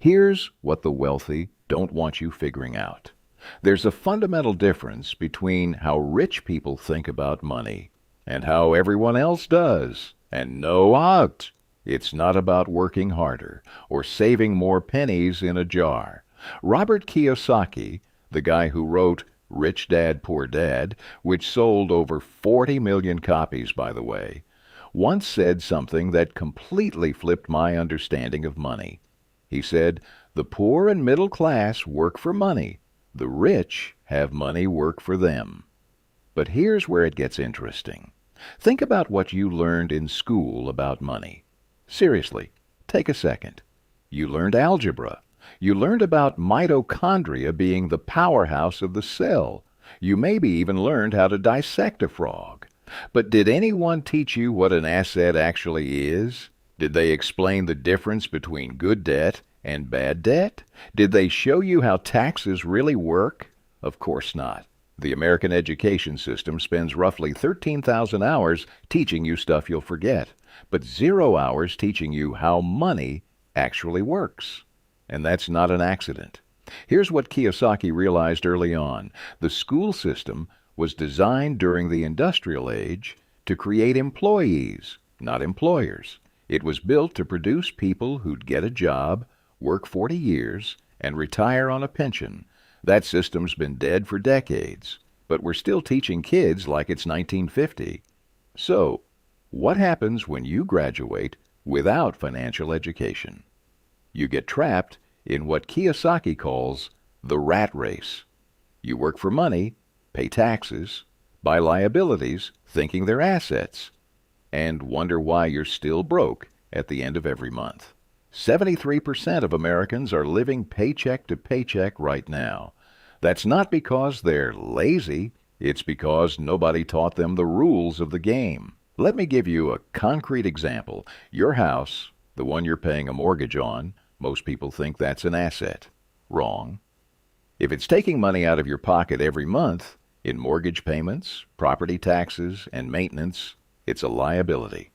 Here's what the wealthy don't want you figuring out. There's a fundamental difference between how rich people think about money and how everyone else does. And no out. It's not about working harder or saving more pennies in a jar. Robert Kiyosaki, the guy who wrote Rich Dad, Poor Dad, which sold over 40 million copies, by the way, once said something that completely flipped my understanding of money. He said, "The poor and middle class work for money. The rich have money work for them." But here's where it gets interesting. Think about what you learned in school about money. Seriously, take a second. You learned algebra. You learned about mitochondria being the powerhouse of the cell. You maybe even learned how to dissect a frog. But did anyone teach you what an asset actually is? Did they explain the difference between good debt and bad debt? Did they show you how taxes really work? Of course not. The American education system spends roughly 13,000 hours teaching you stuff you'll forget, but 0 hours teaching you how money actually works. And that's not an accident. Here's what Kiyosaki realized early on. The school system was designed during the industrial age to create employees, not employers. It was built to produce people who'd get a job, work 40 years, and retire on a pension. That system's been dead for decades, but we're still teaching kids like it's 1950. So, what happens when you graduate without financial education? You get trapped in what Kiyosaki calls the rat race. You work for money, pay taxes, buy liabilities thinking they're assets, and wonder why you're still broke at the end of every month. 73% of Americans are living paycheck to paycheck right now. That's not because they're lazy, it's because nobody taught them the rules of the game. Let me give you a concrete example. Your house, the one you're paying a mortgage on, most people think that's an asset. Wrong. If it's taking money out of your pocket every month in mortgage payments, property taxes, and maintenance, it's a liability.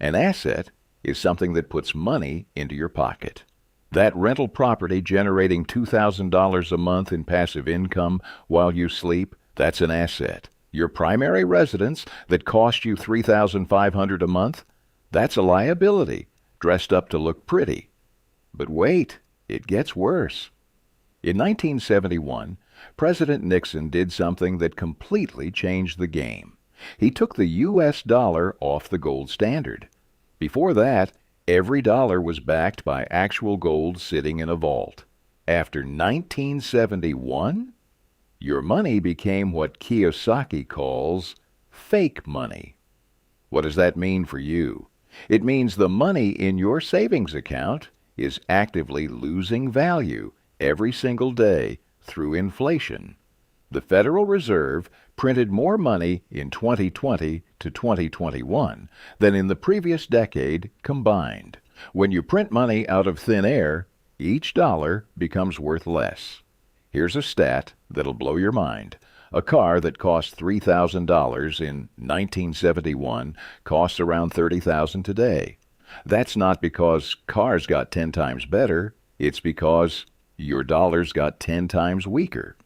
An asset is something that puts money into your pocket. That rental property generating $2,000 a month in passive income while you sleep, that's an asset. Your primary residence that cost you $3,500 a month, that's a liability, dressed up to look pretty. But wait, it gets worse. In 1971, President Nixon did something that completely changed the game. He took the U.S. dollar off the gold standard. Before that, every dollar was backed by actual gold sitting in a vault. After 1971, your money became what Kiyosaki calls fake money. What does that mean for you? It means the money in your savings account is actively losing value every single day through inflation. The Federal Reserve printed more money in 2020 to 2021 than in the previous decade combined. When you print money out of thin air, each dollar becomes worth less. Here's a stat that'll blow your mind. A car that cost $3,000 in 1971 costs around $30,000 today. That's not because cars got 10 times better. It's because your dollars got 10 times weaker.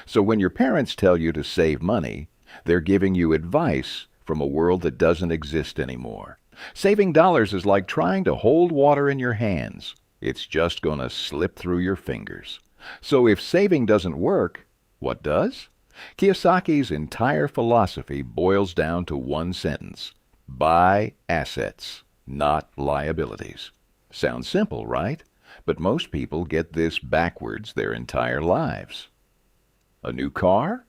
So when your parents tell you to save money, they're giving you advice from a world that doesn't exist anymore. Saving dollars is like trying to hold water in your hands. It's just going to slip through your fingers. So if saving doesn't work, what does? Kiyosaki's entire philosophy boils down to one sentence. Buy assets, not liabilities. Sounds simple, right? But most people get this backwards their entire lives. A new car?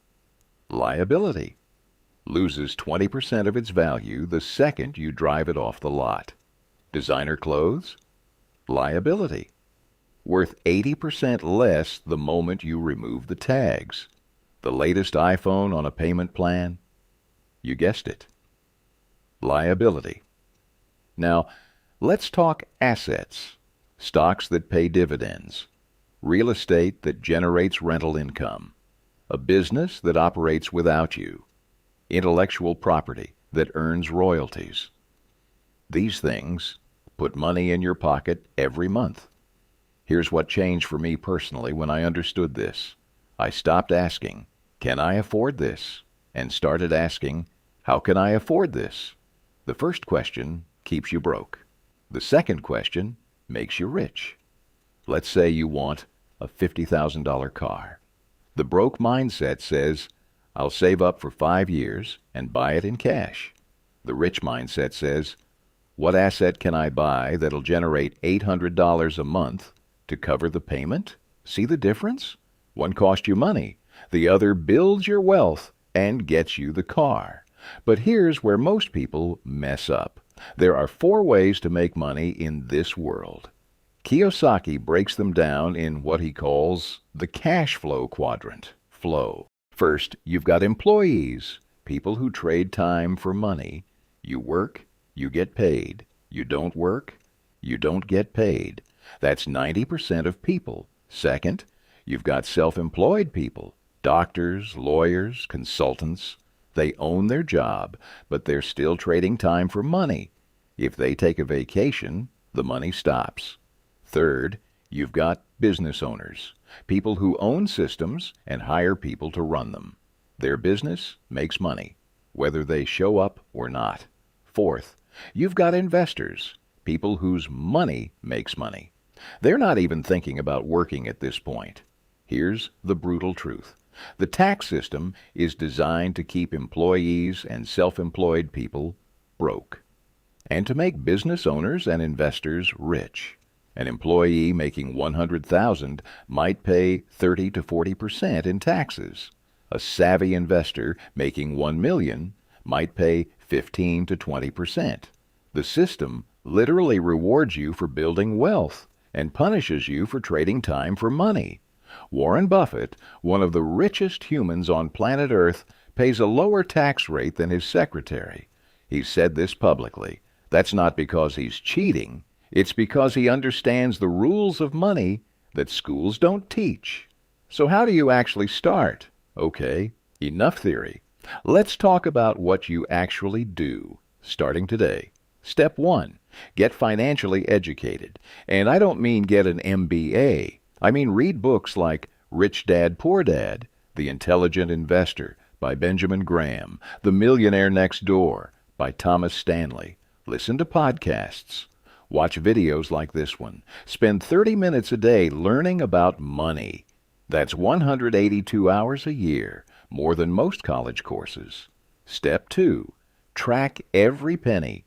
Liability. Loses 20% of its value the second you drive it off the lot. Designer clothes? Liability. Worth 80% less the moment you remove the tags. The latest iPhone on a payment plan? You guessed it. Liability. Now, let's talk assets. Stocks that pay dividends. Real estate that generates rental income. A business that operates without you. Intellectual property that earns royalties. These things put money in your pocket every month. Here's what changed for me personally when I understood this. I stopped asking, can I afford this? And started asking, how can I afford this? The first question keeps you broke. The second question makes you rich. Let's say you want a $50,000 car. The broke mindset says, I'll save up for 5 years and buy it in cash. The rich mindset says, what asset can I buy that'll generate $800 a month to cover the payment? See the difference? One costs you money. The other builds your wealth and gets you the car. But here's where most people mess up. There are 4 ways to make money in this world. Kiyosaki breaks them down in what he calls the cash flow quadrant. Flow. First, you've got employees, people who trade time for money. You work, you get paid. You don't work, you don't get paid. That's 90% of people. Second, you've got self-employed people, doctors, lawyers, consultants. They own their job, but they're still trading time for money. If they take a vacation, the money stops. Third, you've got business owners, people who own systems and hire people to run them. Their business makes money, whether they show up or not. Fourth, you've got investors, people whose money makes money. They're not even thinking about working at this point. Here's the brutal truth. The tax system is designed to keep employees and self-employed people broke, and to make business owners and investors rich. An employee making $100,000 might pay 30 to 40% in taxes. A savvy investor making $1 million might pay 15 to 20%. The system literally rewards you for building wealth and punishes you for trading time for money. Warren Buffett, one of the richest humans on planet Earth, pays a lower tax rate than his secretary. He's said this publicly. That's not because he's cheating. It's because he understands the rules of money that schools don't teach. So how do you actually start? Okay, enough theory. Let's talk about what you actually do, starting today. Step 1, get financially educated. And I don't mean get an MBA. I mean read books like Rich Dad, Poor Dad, The Intelligent Investor by Benjamin Graham, The Millionaire Next Door by Thomas Stanley. Listen to podcasts. Watch videos like this one. Spend 30 minutes a day learning about money. That's 182 hours a year, more than most college courses. Step 2, track every penny.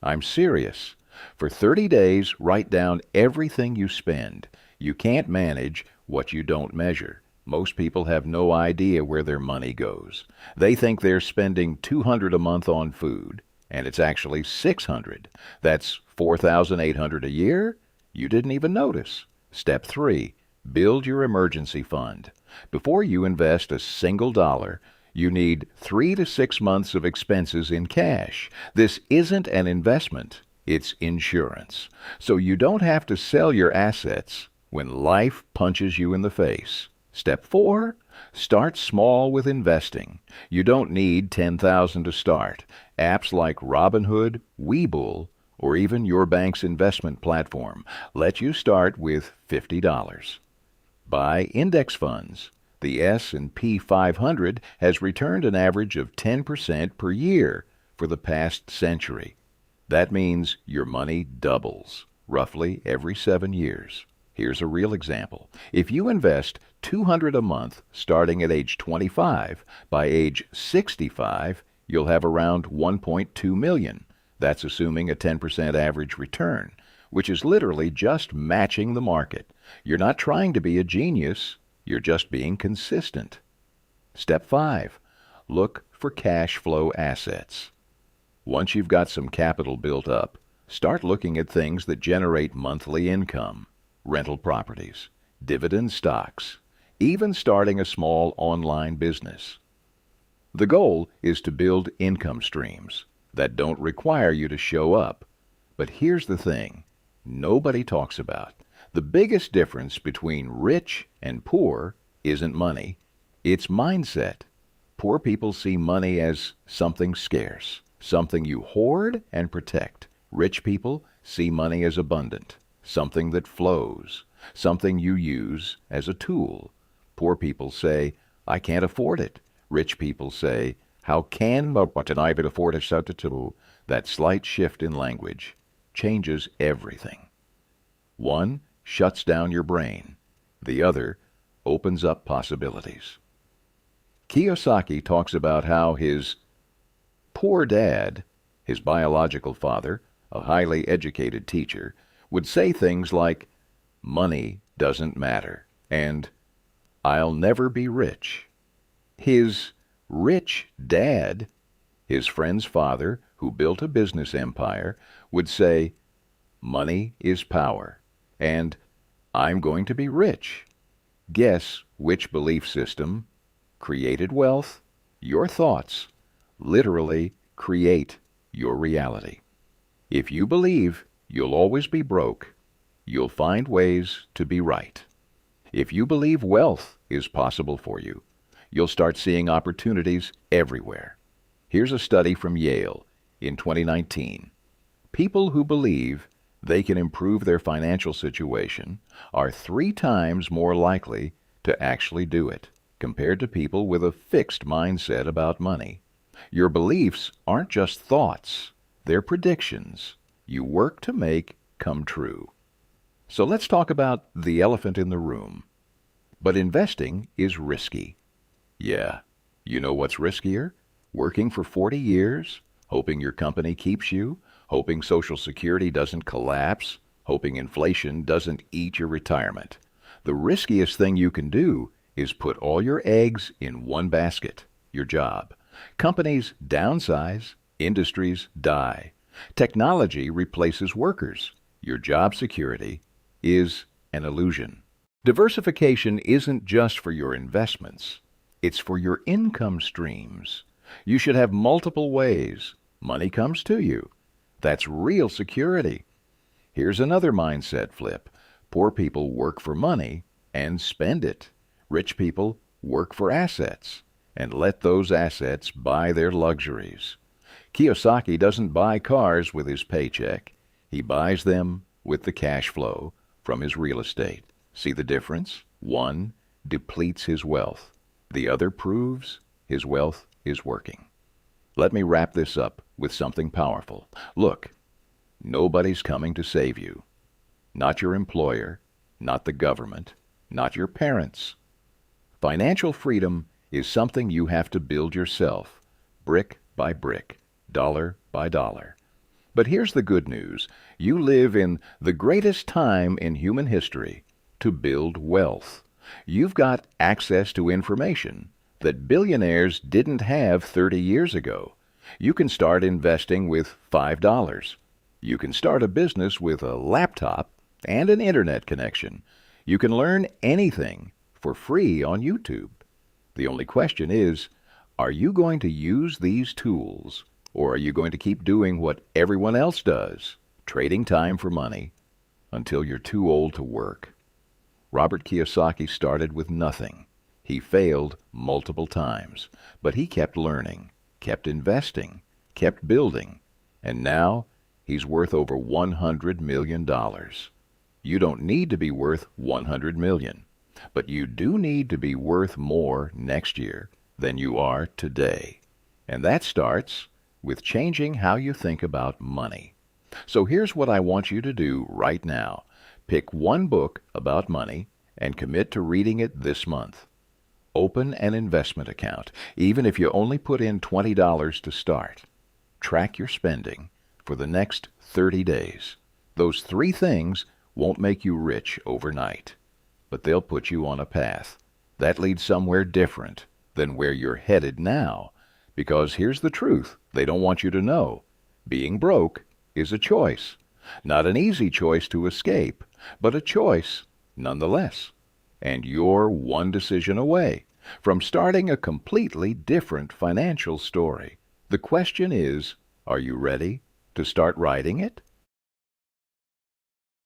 I'm serious. For 30 days, write down everything you spend. You can't manage what you don't measure. Most people have no idea where their money goes. They think they're spending $200 a month on food, and it's actually $600. That's $4,800 a year? You didn't even notice. Step 3, build your emergency fund. Before you invest a single dollar, you need 3 to 6 months of expenses in cash. This isn't an investment, it's insurance. So you don't have to sell your assets when life punches you in the face. Step 4, start small with investing. You don't need $10,000 to start. Apps like Robinhood, Webull, or even your bank's investment platform let you start with $50. Buy index funds. The S&P 500 has returned an average of 10% per year for the past century. That means your money doubles, roughly every 7 years. Here's a real example. If you invest $200 a month starting at age 25, by age 65, you'll have around $1.2 million. That's assuming a 10% average return, which is literally just matching the market. You're not trying to be a genius, you're just being consistent. Step 5, look for cash flow assets. Once you've got some capital built up, start looking at things that generate monthly income. Rental properties, dividend stocks, even starting a small online business. The goal is to build income streams that don't require you to show up. But here's the thing nobody talks about. The biggest difference between rich and poor isn't money, it's mindset. Poor people see money as something scarce, something you hoard and protect. Rich people see money as abundant, something that flows. something you use as a tool. Poor people say, I can't afford it. Rich people say, how can I afford it? That slight shift in language changes everything. One shuts down your brain. The other opens up possibilities. Kiyosaki talks about how his poor dad, his biological father, a highly educated teacher, would say things like, money doesn't matter, and I'll never be rich. His rich dad, his friend's father, who built a business empire, would say, money is power, and I'm going to be rich. Guess which belief system created wealth? Your thoughts literally create your reality. If you believe you'll always be broke, you'll find ways to be right. If you believe wealth is possible for you, you'll start seeing opportunities everywhere. Here's a study from Yale in 2019. People who believe they can improve their financial situation are 3 times more likely to actually do it compared to people with a fixed mindset about money. Your beliefs aren't just thoughts, they're predictions you work to make come true. So let's talk about the elephant in the room. But investing is risky. Yeah, you know what's riskier? Working for 40 years, hoping your company keeps you, hoping Social Security doesn't collapse, hoping inflation doesn't eat your retirement. The riskiest thing you can do is put all your eggs in one basket, your job. Companies downsize, industries die. Technology replaces workers. Your job security is an illusion. Diversification isn't just for your investments. It's for your income streams. You should have multiple ways money comes to you. That's real security. Here's another mindset flip. Poor people work for money and spend it. Rich people work for assets and let those assets buy their luxuries. Kiyosaki doesn't buy cars with his paycheck. He buys them with the cash flow from his real estate. See the difference? One depletes his wealth. The other proves his wealth is working. Let me wrap this up with something powerful. Look, nobody's coming to save you. Not your employer, not the government, not your parents. Financial freedom is something you have to build yourself, brick by brick, dollar by dollar. But here's the good news. You live in the greatest time in human history to build wealth. You've got access to information that billionaires didn't have 30 years ago. You can start investing with $5. You can start a business with a laptop and an internet connection. You can learn anything for free on YouTube. The only question is, are you going to use these tools, or are you going to keep doing what everyone else does, trading time for money until you're too old to work? Robert Kiyosaki started with nothing. He failed multiple times, but he kept learning, kept investing, kept building, and now he's worth over $100 million. You don't need to be worth $100 million, but you do need to be worth more next year than you are today. And that starts with changing how you think about money. So here's what I want you to do right now. Pick one book about money and commit to reading it this month. Open an investment account, even if you only put in $20 to start. Track your spending for the next 30 days. Those 3 things won't make you rich overnight, but they'll put you on a path that leads somewhere different than where you're headed now. Because here's the truth they don't want you to know. Being broke is a choice. Not an easy choice to escape, but a choice nonetheless. And you're one decision away from starting a completely different financial story. The question is, are you ready to start writing it?